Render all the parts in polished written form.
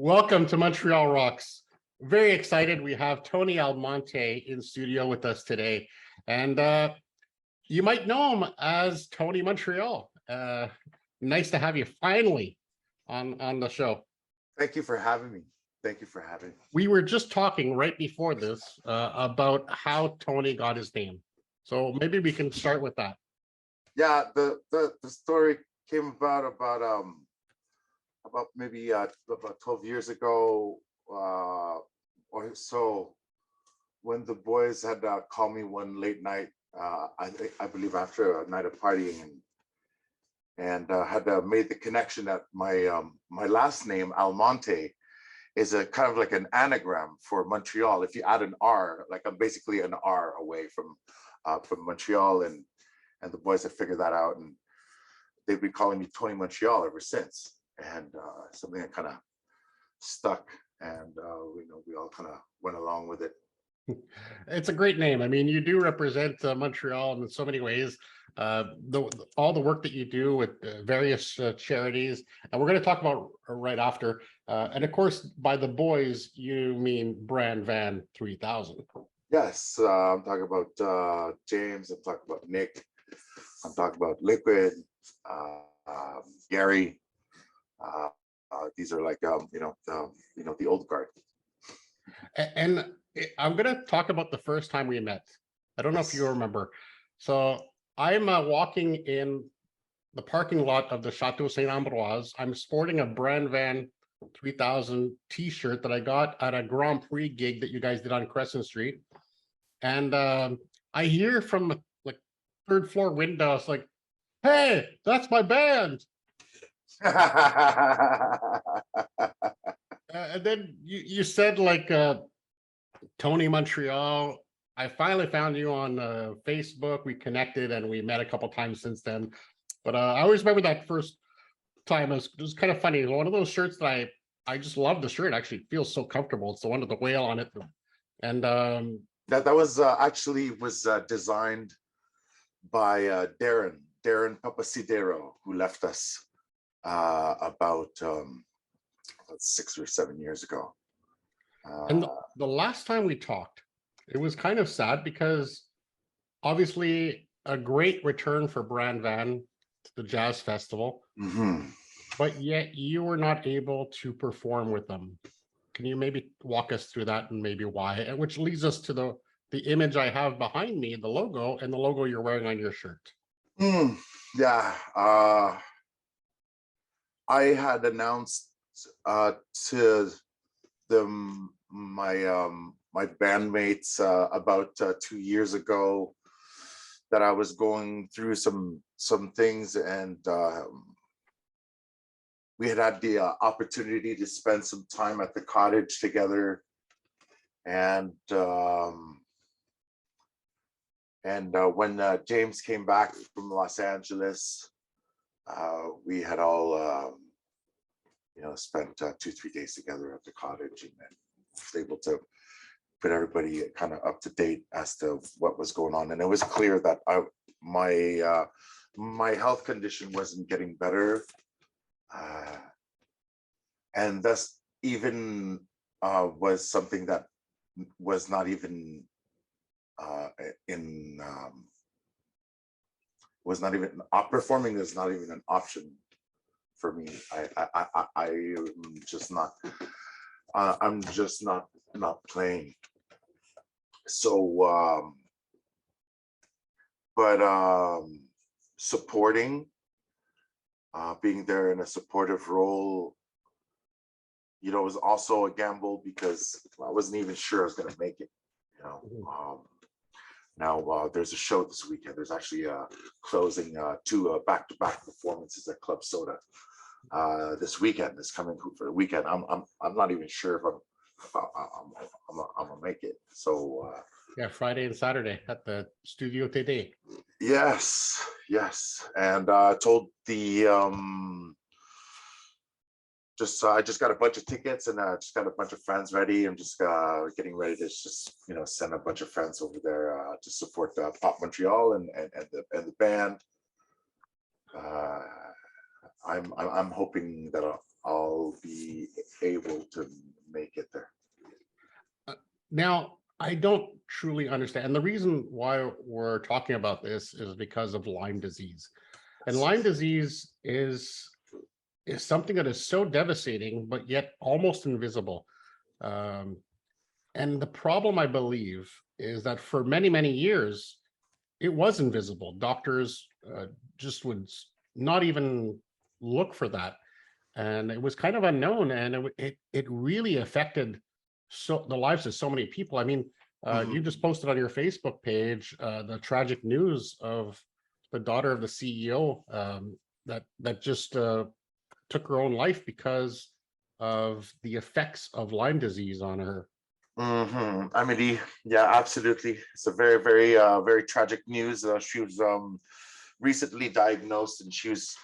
Welcome to Montreal Rocks. Very excited. We have Tony Almonte in studio with us today. And you might know him as Tony Montreal. Nice to have you finally on the show. Thank you for having me. Thank you for having me. We were just talking right before this about how Tony got his name. So maybe we can start with that. Yeah, the story came about maybe about 12 years ago or so, when the boys had called me one late night, I believe after a night of partying, and had made the connection that my last name Almonte is a kind of like an anagram for Montreal. If you add an R, like I'm basically an R away from Montreal, and the boys had figured that out, and they've been calling me Tony Montreal ever since. And something that kind of stuck, and we all kind of went along with it. It's a great name. I mean, you do represent Montreal in so many ways. All the work that you do with various charities, and we're going to talk about right after. And of course, by the boys, you mean Bran Van 3000. Yes, I'm talking about James. I'm talking about Nick. I'm talking about Liquid, Gary. These are like the old guard. And I'm going to talk about the first time we met. I don't know if you remember. So I'm walking in the parking lot of the Chateau Saint Ambroise. I'm sporting a Bran Van 3000 t-shirt that I got at a Grand Prix gig that you guys did on Crescent Street. And I hear from like third floor window, it's like, hey, that's my band. And then you said like Tony Montreal. I finally found you on Facebook. We connected and we met a couple times since then. But I always remember that first time. It was kind of funny. One of those shirts that I just love the shirt. Actually, it feels so comfortable. It's the one with the whale on it. And that was actually designed by Darren Papasidero, who left us about 6 or 7 years ago. And the last time we talked, it was kind of sad because obviously a great return for Bran Van to the Jazz Festival, but yet you were not able to perform with them. Can you maybe walk us through that and maybe why? And which leads us to the image I have behind me, the logo, and the logo you're wearing on your shirt. Yeah. I had announced to my bandmates about 2 years ago that I was going through some things, and we had the opportunity to spend some time at the cottage together, and when James came back from Los Angeles, we had all spent 2-3 days together at the cottage, and then was able to put everybody kind of up to date as to what was going on. And it was clear that my health condition wasn't getting better, and thus even was something that was not even performing is not even an option for me. I'm just not playing. So but supporting, being there in a supportive role, was also a gamble, because I wasn't even sure I was going to make it. Now there's a show this weekend. There's actually closing 2 back-to-back performances at Club Soda this weekend. This coming for the weekend. I'm not even sure if I'm gonna make it. So yeah, Friday and Saturday at the Studio TD. Yes, and told the I just got a bunch of tickets, and just got a bunch of friends ready. I'm just getting ready to just send a bunch of friends over there to support Pop Montreal and the band. I'm hoping that I'll be able to make it there. Now, I don't truly understand. And the reason why we're talking about this is because of Lyme disease. And Lyme disease is something that is so devastating, but yet almost invisible. Um, and the problem, I believe, is that for many, many years, it was invisible. Doctors just would not even look for that. And it was kind of unknown, and it really affected the lives of so many people. I mean, you just posted on your Facebook page the tragic news of the daughter of the CEO that just took her own life because of the effects of Lyme disease on her. I mean, yeah, absolutely. It's a very, very, very tragic news. She was recently diagnosed, and she was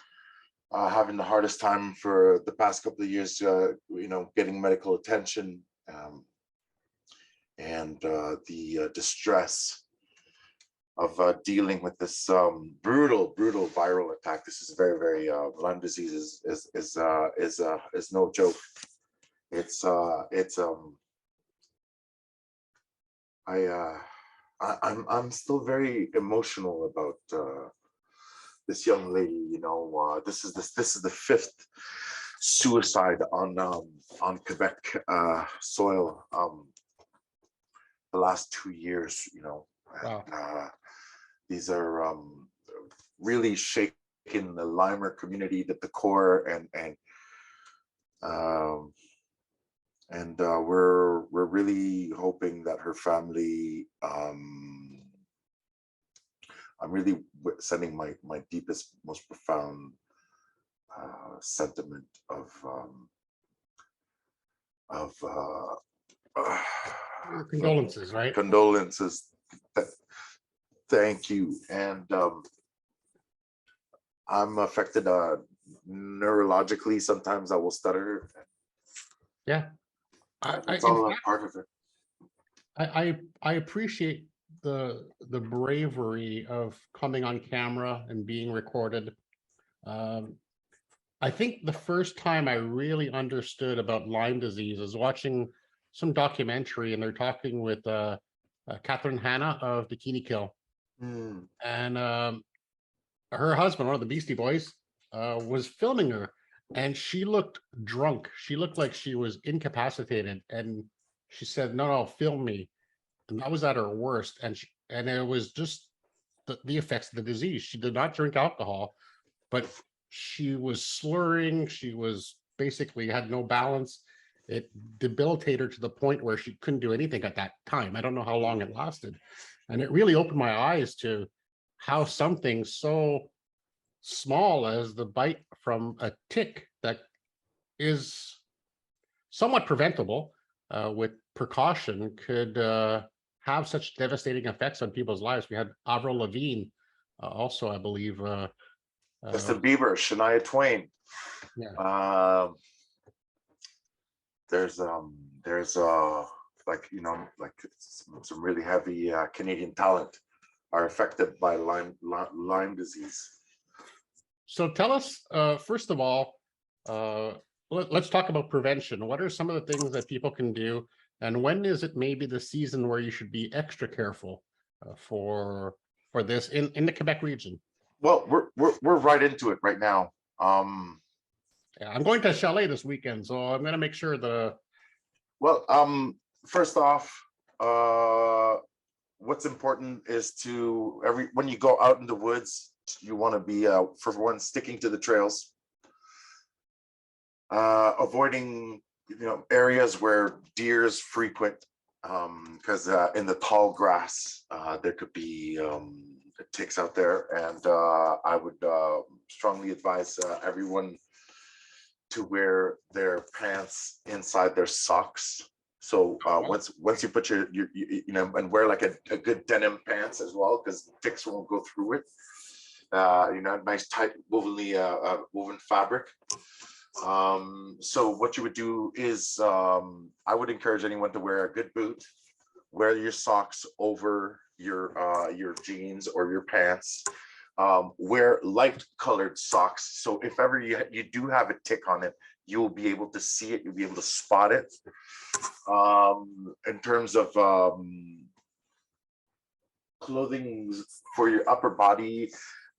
having the hardest time for the past couple of years, getting medical attention, and the distress of dealing with this brutal viral attack. This is very, very Lyme disease is no joke. I'm still very emotional about this young lady. This is the fifth suicide on Quebec soil the last 2 years. Wow. These are really shaking the Lymer community at the core, and we're really hoping that her family. I'm really sending my deepest, most profound sentiment of Condolences, right? condolences. Thank you. And I'm affected neurologically. Sometimes I will stutter. Yeah. It's all a part of it. I appreciate the bravery of coming on camera and being recorded. I think the first time I really understood about Lyme disease is watching some documentary, and they're talking with Catherine Hanna of Bikini Kill, and her husband, one of the Beastie Boys, was filming her, and she looked drunk. She looked like she was incapacitated, and she said, "No, film me." And that was at her worst, and it was just the effects of the disease. She did not drink alcohol, but she was slurring. She was basically had no balance. It debilitated her to the point where she couldn't do anything at that time. I don't know how long it lasted, and it really opened my eyes to how something so small as the bite from a tick that is somewhat preventable with precaution could have such devastating effects on people's lives. We had Avril Lavigne also, I believe. Justin Bieber, Shania Twain. Yeah. There's like some really heavy Canadian talent are affected by Lyme disease. So tell us, first of all, let's talk about prevention. What are some of the things that people can do, and when is it maybe the season where you should be extra careful for this in the Quebec region? Well, we're right into it right now. Yeah, I'm going to Chalet this weekend, so I'm going to make sure first off, what's important is when you go out in the woods, you want to be for one, sticking to the trails, avoiding areas where deers frequent, because in the tall grass there could be ticks out there, and I would strongly advise everyone to wear their pants inside their socks. So once you put your and wear like a good denim pants as well, because ticks won't go through it. Nice tight woven fabric. So what you would do is I would encourage anyone to wear a good boot, wear your socks over your jeans or your pants, wear light colored socks. So if ever you do have a tick on it, you'll be able to see it, you'll be able to spot it. In terms of clothing for your upper body,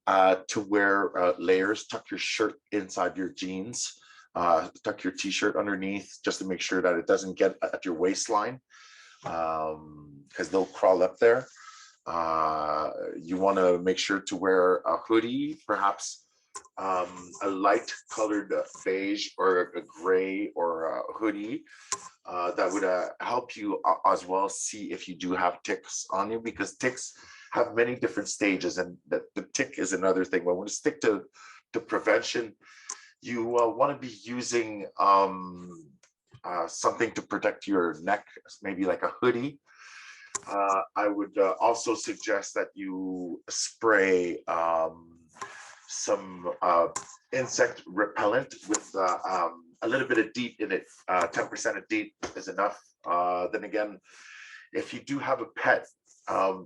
to wear layers, tuck your shirt inside your jeans, tuck your t-shirt underneath, just to make sure that it doesn't get at your waistline, because they'll crawl up there. You want to make sure to wear a hoodie, perhaps a light colored beige or a gray or a hoodie. That would help you as well see if you do have ticks on you, because ticks have many different stages, and the tick is another thing. When we stick to prevention, you want to be using something to protect your neck, maybe like a hoodie. I would also suggest that you spray some insect repellent with a little bit of DEET in it. 10% of DEET is enough. Then again, if you do have a pet,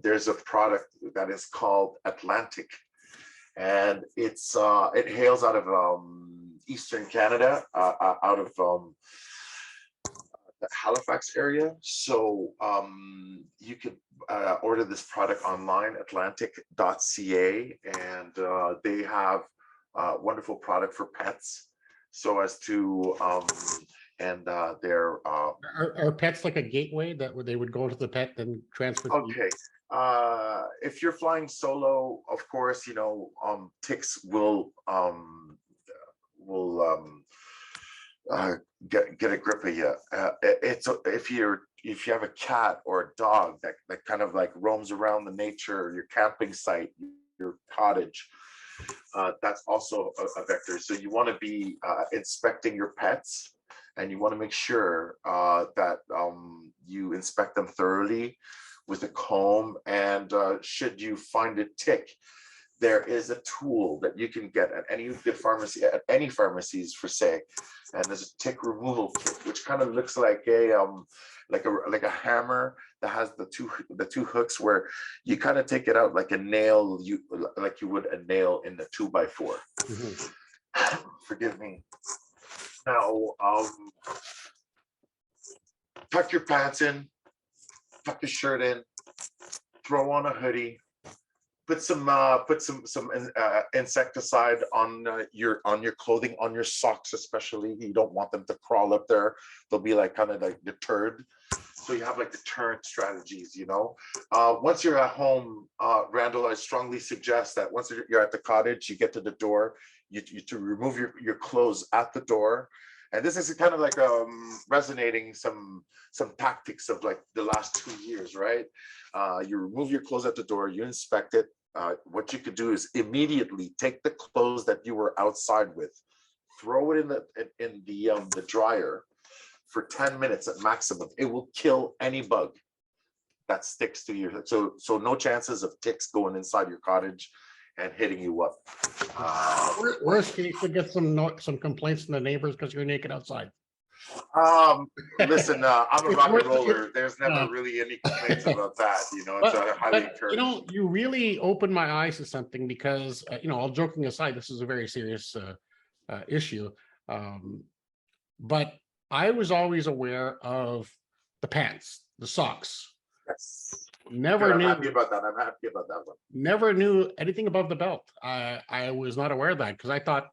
there's a product that is called Atlantic, and it's it hails out of Eastern Canada, out of the Halifax area. So you could order this product online, atlantic.ca, and they have a wonderful product for pets, so as to and they're Are pets like a gateway that they would go to the pet and transfer? okay. If you're flying solo, of course, you know, ticks will get a grip of you. It's if you have a cat or a dog that kind of like roams around the nature, your camping site, your cottage, that's also a vector. So you want to be inspecting your pets, and you want to make sure that you inspect them thoroughly with a comb. And should you find a tick, there is a tool that you can get at any good pharmacy, at any pharmacies for say, and there's a tick removal kit, which kind of looks like a hammer that has the two hooks, where you kind of take it out like a nail, like you would a nail in the 2x4. Mhm. Forgive me. Now, tuck your pants in, tuck your shirt in, throw on a hoodie, put some insecticide on your clothing, on your socks especially. You don't want them to crawl up there. They'll be like kind of like deterred. So you have like deterrent strategies, you know. Once you're at home, Randall, I strongly suggest that once you're at the cottage, you get to the door, you to remove your clothes at the door. And this is kind of like resonating some tactics of like the last 2 years, right? You remove your clothes at the door, you inspect it. What you could do is immediately take the clothes that you were outside with, throw it in the dryer for 10 minutes at maximum. It will kill any bug that sticks to your, so no chances of ticks going inside your cottage and hitting you up. Worst case, we get some complaints from the neighbors because you're naked outside. Listen, I'm a It's rock and worth- roller. There's never Yeah. really any complaints about that. You know, it's highly But, encouraged. you really opened my eyes to something, because, all joking aside, this is a very serious issue. But I was always aware of the pants, the socks. Yes. Never I'm knew. happy about that. I'm happy about that one. Never knew anything above the belt. I was not aware of that, because I thought,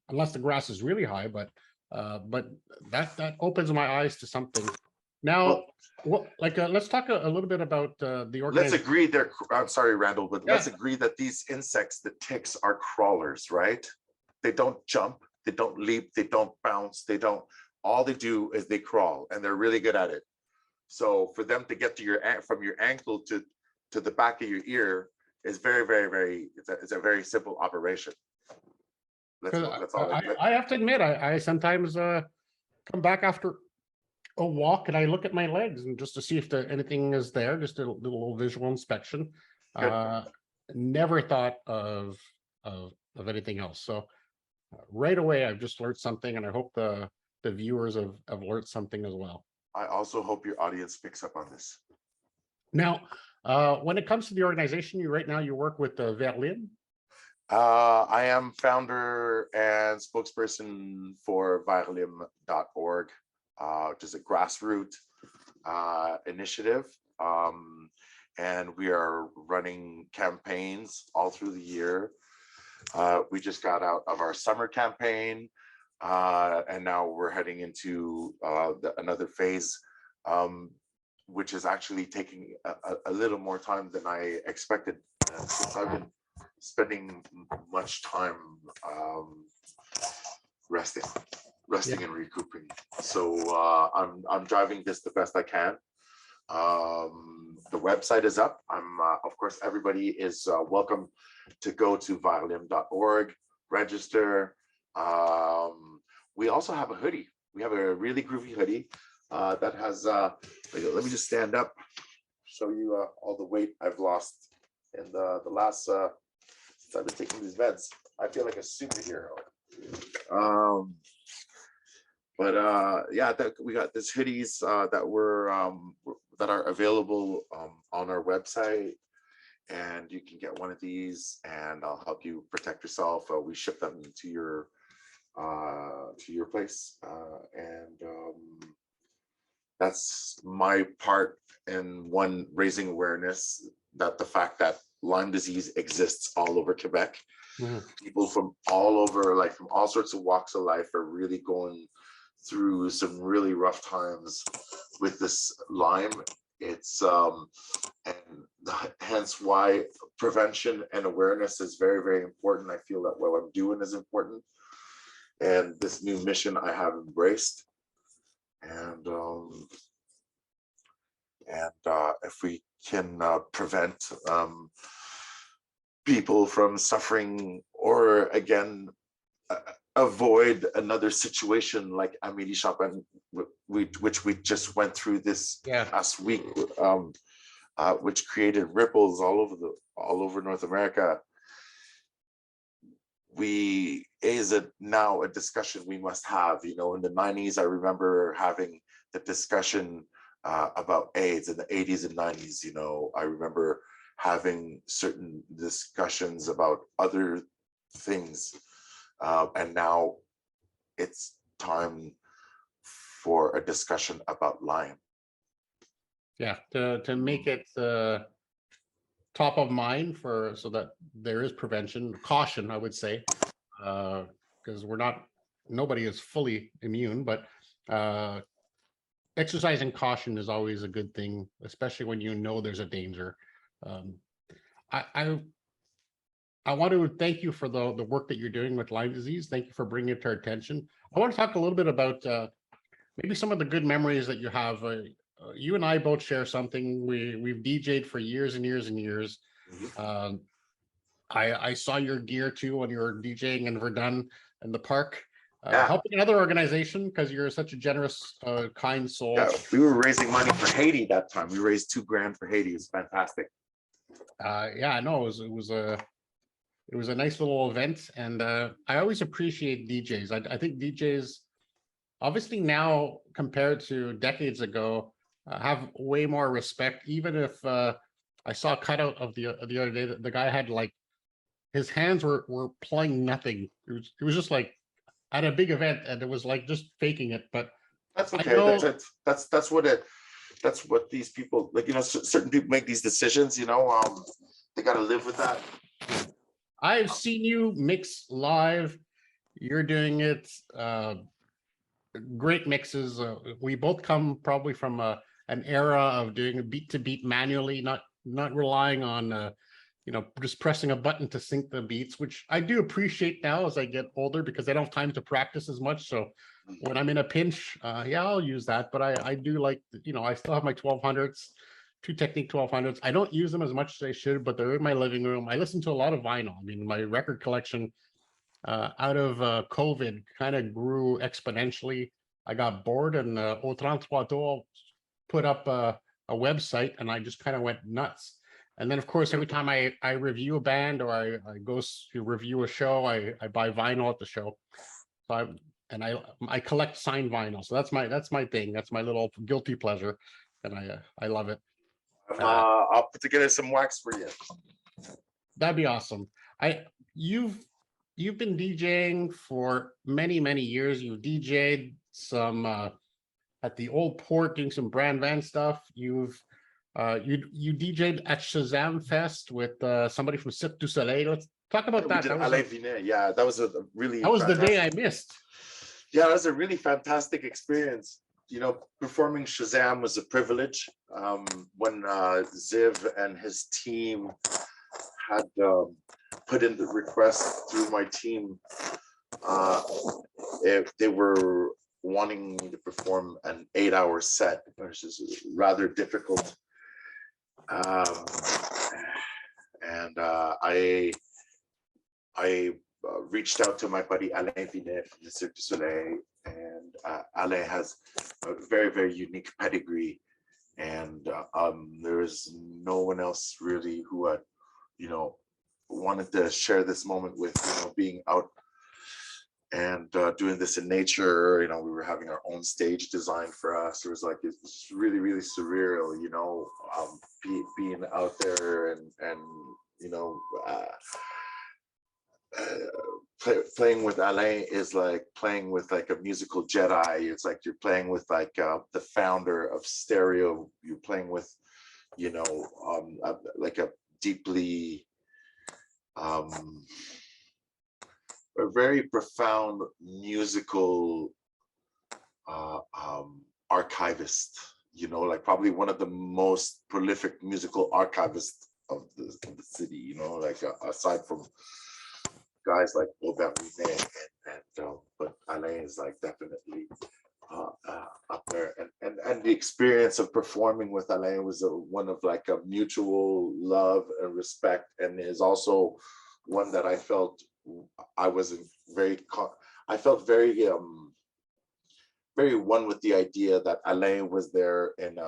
unless the grass is really high, but that opens my eyes to something. Now, let's talk a little bit about the Let's organization. agree they're, I'm sorry, Randall, but let's Yeah. agree that these insects, the ticks, are crawlers, right? They don't jump, they don't leap, they don't bounce, all they do is they crawl, and they're really good at it. So for them to get to from your ankle to the back of your ear is very, very, very, it's a very simple operation. That's all. I have to admit, I sometimes come back after a walk and I look at my legs, and just to see if anything is there, just a little visual inspection. Never thought of anything else. So right away, I've just learned something, and I hope the viewers have learned something as well. I also hope your audience picks up on this. Now, when it comes to the organization, right now you work with Verlin. I am founder and spokesperson for virelim.org, which is a grassroots initiative. And we are running campaigns all through the year. We just got out of our summer campaign, and now we're heading into another phase, which is actually taking a little more time than I expected, since I've been spending much time resting and recouping. So I'm driving this the best I can. The website is up. I'm of course, everybody is welcome to go to virelim.org, register. We also have a hoodie. We have a really groovy hoodie that has let me just stand up, show you all the weight I've lost in the last since I've been taking these meds. I feel like a superhero. Yeah, we got these hoodies that are available on our website, and you can get one of these, and I'll help you protect yourself. We ship them to your place, and that's my part in raising awareness that the fact that Lyme disease exists all over Quebec. People from all over, like from all sorts of walks of life, are really going through some really rough times with this Lyme. It's and hence why prevention and awareness is very, very important. I feel that what I'm doing is important, and this new mission I have embraced. And if we can prevent people from suffering, or again avoid another situation like Amélie Chapin, which we just went through this last week, which created ripples all over North America. Is it now a discussion we must have? You know, in the 90s, I remember having the discussion about AIDS. In the 80s and 90s, you know, I remember having certain discussions about other things. And now it's time for a discussion about Lyme. Yeah, to make it top of mind so that there is prevention, caution, I would say, because nobody is fully immune, but exercising caution is always a good thing, especially when you know there's a danger. I want to thank you for the work that you're doing with Lyme disease. Thank you for bringing it to our attention. I want to talk a little bit about maybe some of the good memories that you have. You and I both share something. We've DJ'd for years and years and years. I saw your gear too when you were DJing in Verdun in the park, helping another organization because you're such a generous, kind soul. Yeah, we were raising money for Haiti that time. We raised $2,000 for Haiti. It was fantastic. Yeah, no, it was a nice little event, and I always appreciate DJs. I think DJs, obviously now compared to decades ago, have way more respect. Even if I saw a cutout of the other day, the guy had like his hands were playing nothing. It was just like at a big event, and it was like just faking it. But that's okay. That's what these people, like, you know, certain people make these decisions. You know, they got to live with that. I've seen you mix live. You're doing it. Great mixes. We both come probably from an era of doing a beat to beat manually, not relying on just pressing a button to sync the beats, which I do appreciate now as I get older because I don't have time to practice as much. So when I'm in a pinch, I'll use that. But I do like, I still have my 1200s. Two Technique 1200s. I don't use them as much as I should, but they're in my living room. I listen to a lot of vinyl. I mean, my record collection out of COVID kind of grew exponentially. I got bored, and Au 33 Tours put up a website, and I just kind of went nuts. And then, of course, every time I review a band, or I go to review a show, I buy vinyl at the show. So I collect signed vinyl. So that's my thing. That's my little guilty pleasure, and I love it. I'll put together some wax for you. That'd be awesome. you've been DJing for many years. You've DJ'd some at the Old Port doing some Bran Van stuff. You DJ'd at Shazam Fest with somebody from Cirque du Soleil. Let's talk Yeah, about we that. did Alain Vinet. Yeah, that was a really That was the day fantastic. I missed. Yeah, it was a really fantastic experience. You know, performing Shazam was a privilege. When Ziv and his team had put in the request through my team, if they were wanting me to perform an 8-hour set, which is rather difficult. Um, and I reached out to my buddy Alain Vinet from the Cirque du Soleil, and Alain has a very unique pedigree, and there is no one else really who had, you know, wanted to share this moment with, you know, being out and doing this in nature. You know, we were having our own stage designed for us. It was like, it's really surreal, you know, being out there and you know, playing with Alain is like playing with like a musical Jedi. It's like you're playing with like the founder of stereo. You're playing with, you know, like a deeply a very profound musical archivist, you know, like probably one of the most prolific musical archivists of the city, you know, like aside from guys like Robert Minet but Alain is like definitely up there, and the experience of performing with Alain was one of like a mutual love and respect, and is also one that I felt I wasn't very I felt very very one with the idea that Alain was there and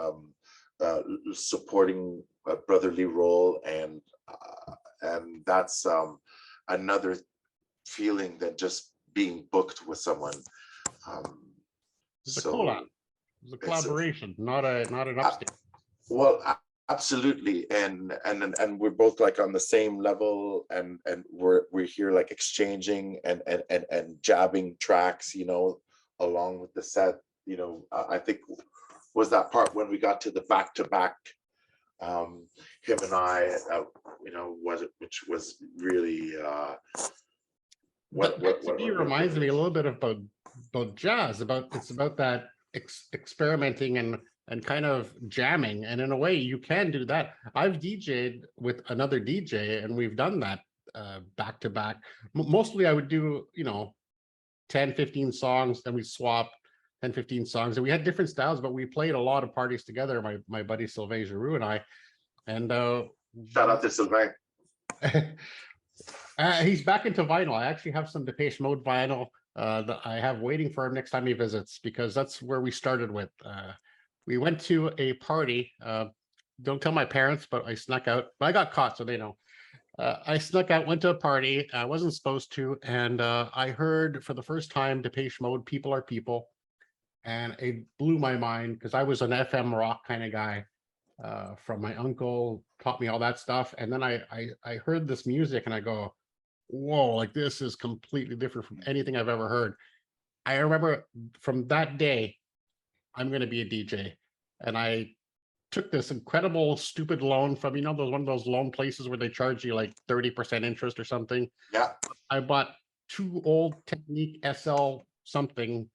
supporting a brotherly role, and that's another feeling than just being booked with someone. It's a collab. It's a collaboration, not an upstate. Well, absolutely, and we're both like on the same level, and we're here like exchanging and jabbing tracks, you know, along with the set. You know, I think was that part when we got to the back-to-back, him and I, you know, which was really what to me reminds me a little bit about jazz. It's about that experimenting and kind of jamming, and in a way you can do that. I've DJ'd with another DJ and we've done that back to back. Mostly I would do, you know, 10-15 songs, then we swap 10-15 songs, and we had different styles, but we played a lot of parties together, my buddy Sylvain Giroux and I. And shout out to Sylvain. He's back into vinyl. I actually have some Depeche Mode vinyl that I have waiting for him next time he visits, because that's where we started with. We went to a party. Don't tell my parents, but I snuck out. But I got caught, so they know. I snuck out, went to a party. I wasn't supposed to, and I heard for the first time Depeche Mode, "People Are People," and it blew my mind because I was an FM rock kind of guy. From my uncle, taught me all that stuff, and then I heard this music and I go, whoa, like this is completely different from anything I've ever heard. I remember from that day, I'm going to be a DJ. And I took this incredible stupid loan from, you know, those one of those loan places where they charge you like 30% interest or something. Yeah. I bought 2 old Technique SL something,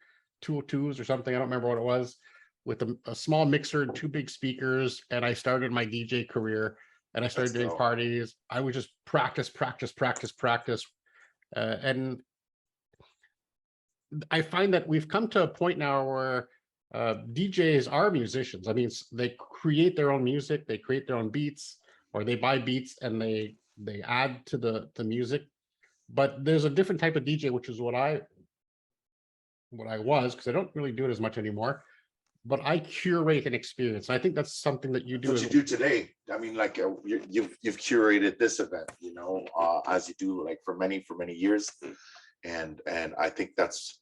202s or something, I don't remember what it was, with a small mixer and 2 big speakers, and I started my DJ career. And I started doing parties. I would just practice. And I find that we've come to a point now where DJs are musicians. I mean, they create their own music, they create their own beats, or they buy beats and they add to the music. But there's a different type of DJ, which is what I was, because I don't really do it as much anymore. But I curate an experience. I think that's something that you do. What you do today. I mean, like you've curated this event, you know, as you do like for many years, and I think that's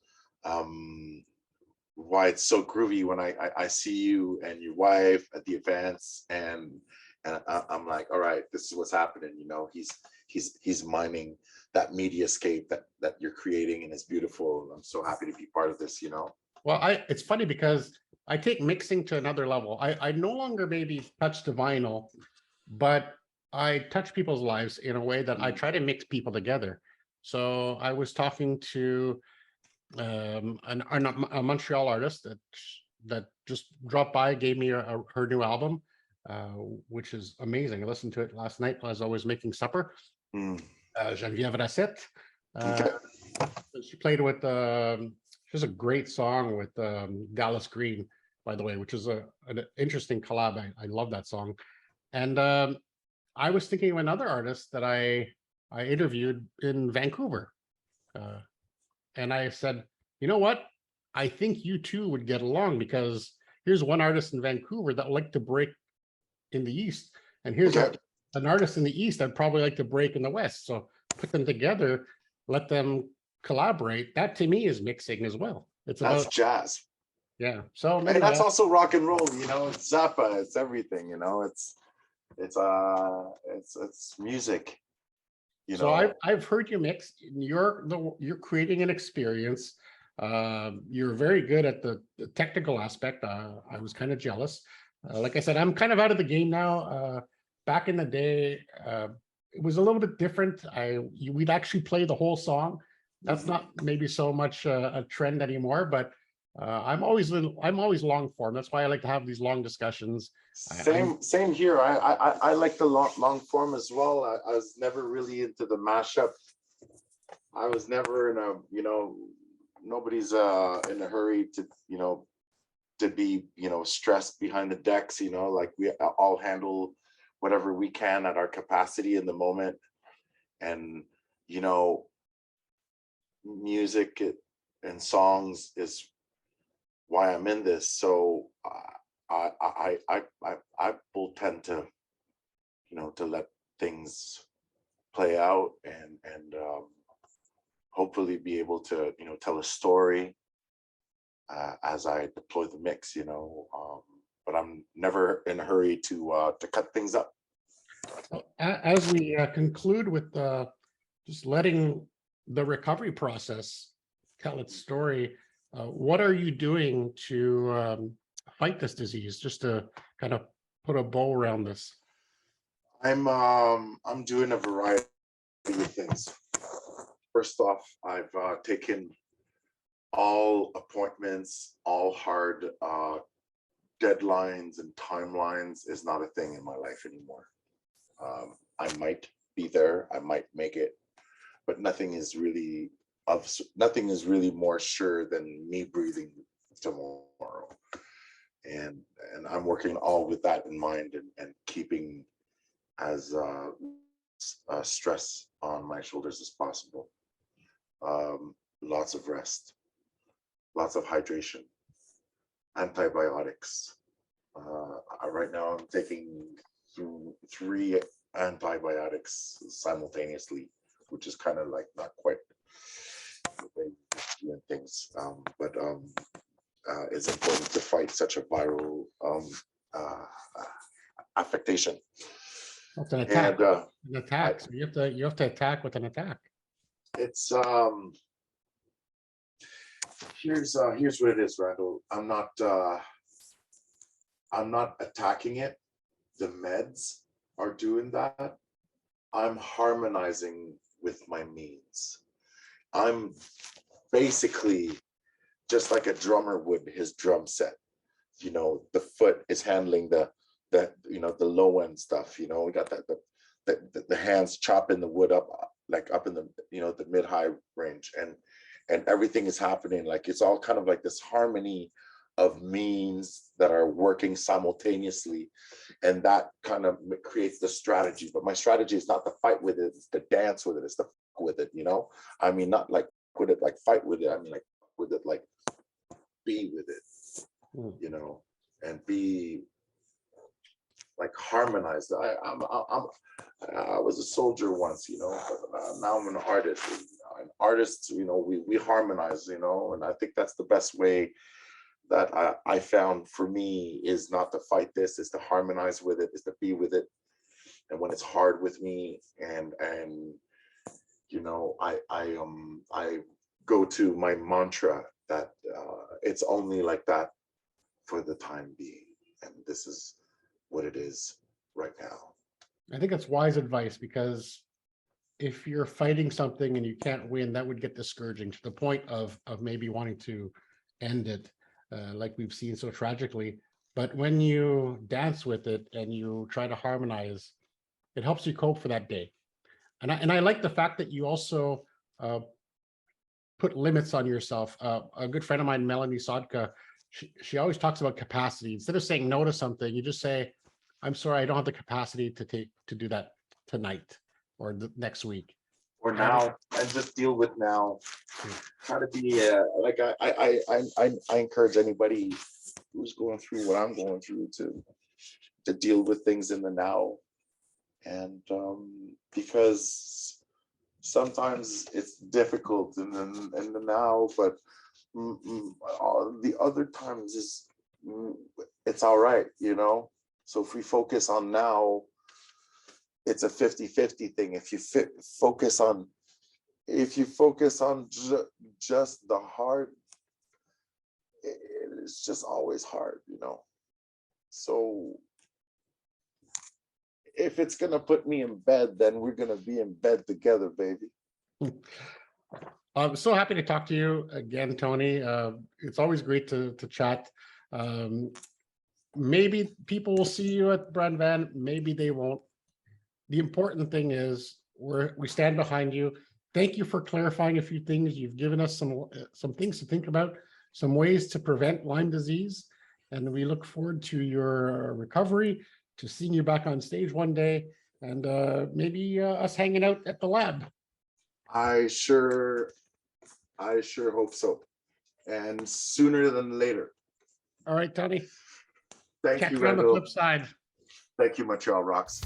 why it's so groovy when I see you and your wife at the events, and And I'm like, all right, this is what's happening. He's mining that mediascape that you're creating, and it's beautiful. I'm so happy to be part of this. Well, it's funny because I take mixing to another level. I no longer maybe touch the vinyl, but I touch people's lives in a way that I try to mix people together. So I was talking to a Montreal artist that just dropped by, gave me her new album, which is amazing. I listened to it last night as I was making supper. Mm. Geneviève Racette. Okay. She played with she has a great song with Dallas Green, by the way, which is an interesting collab. I love that song. And I was thinking of another artist that I interviewed in Vancouver. And I said, you know what? I think you two would get along, because here's one artist in Vancouver that would like to break in the East. And here's an artist in the East that'd probably like to break in the West. So put them together, let them collaborate. That to me is mixing as well. It's That's about jazz. Yeah. So And that's also rock and roll, it's Zappa, it's everything, it's music. So I've heard you mix. You're creating an experience. You're very good at the technical aspect. I was kind of jealous. Like I said, I'm kind of out of the game now. Back in the day, it was a little bit different. We'd actually play the whole song. That's not maybe so much a trend anymore, but I'm always long form. That's why I like to have these long discussions. Same here. I like the long form as well. I was never really into the mashup. I was never in nobody's in a hurry to be stressed behind the decks. Like we all handle whatever we can at our capacity in the moment, and music and songs is why I'm in this. So I will tend to to let things play out and hopefully be able to tell a story as I deploy the mix. But I'm never in a hurry to cut things up. As we conclude with just letting the recovery process tell its story, what are you doing to fight this disease? Just to kind of put a bow around this. I'm doing a variety of things. First off, I've taken all appointments, all hard deadlines and timelines is not a thing in my life anymore. I might be there, I might make it, but nothing is really more sure than me breathing tomorrow. And I'm working all with that in mind and keeping as stress on my shoulders as possible. Lots of rest, lots of hydration, antibiotics. Right now I'm taking 3 antibiotics simultaneously, which is kind of like not quite the way you do things, but it's important to fight such a viral affectation. That's an attack. And an attack. So you have to attack with an attack. It's here's what it is, Randall. I'm not attacking it. The meds are doing that. I'm harmonizing with my means. I'm basically just like a drummer would his drum set. The foot is handling the low end stuff. We got the hands chopping the wood up in the the mid high range, and everything is happening like it's all kind of like this harmony of means that are working simultaneously, and that kind of creates the strategy. But my strategy is not to fight with it, it's to dance with it, it's to fuck with it. I mean, not like with it like fight with it, I mean like with it, like be with it, and be like harmonized. I was a soldier once, but now I'm an artist. And artists, we harmonize, and I think that's the best way that I found for me, is not to fight this, is to harmonize with it, is to be with it, when it's hard with me, and you know, I go to my mantra that it's only like that for the time being, and this is what it is right now. I think that's wise advice, because if you're fighting something and you can't win, that would get discouraging to the point of maybe wanting to end it, like we've seen so tragically. But when you dance with it and you try to harmonize, it helps you cope for that day. And I like the fact that you also put limits on yourself. A good friend of mine, Melanie Sodka, she always talks about capacity. Instead of saying no to something, you just say, I'm sorry, I don't have the capacity to do that tonight or the next week. Or now, and just deal with now. Try to be like I encourage anybody who's going through what I'm going through to deal with things in the now, and because sometimes it's difficult in the now, but the other times is it's all right, you know. So if we focus on now, it's a 50-50 thing. If you focus on just the hard, it's just always hard, you know. So if it's gonna put me in bed, then we're gonna be in bed together, baby. I'm so happy to talk to you again, Tony. It's always great to chat. Maybe people will see you at Bran Van, maybe they won't. The important thing is we stand behind you. Thank you for clarifying a few things. You've given us some things to think about, some ways to prevent Lyme disease, and we look forward to your recovery, to seeing you back on stage one day, and maybe us hanging out at the lab. I sure hope so, and sooner than later. All right, Tony. Thank Catch you, you on the Randall. flip side. Thank you, Montreal Rocks.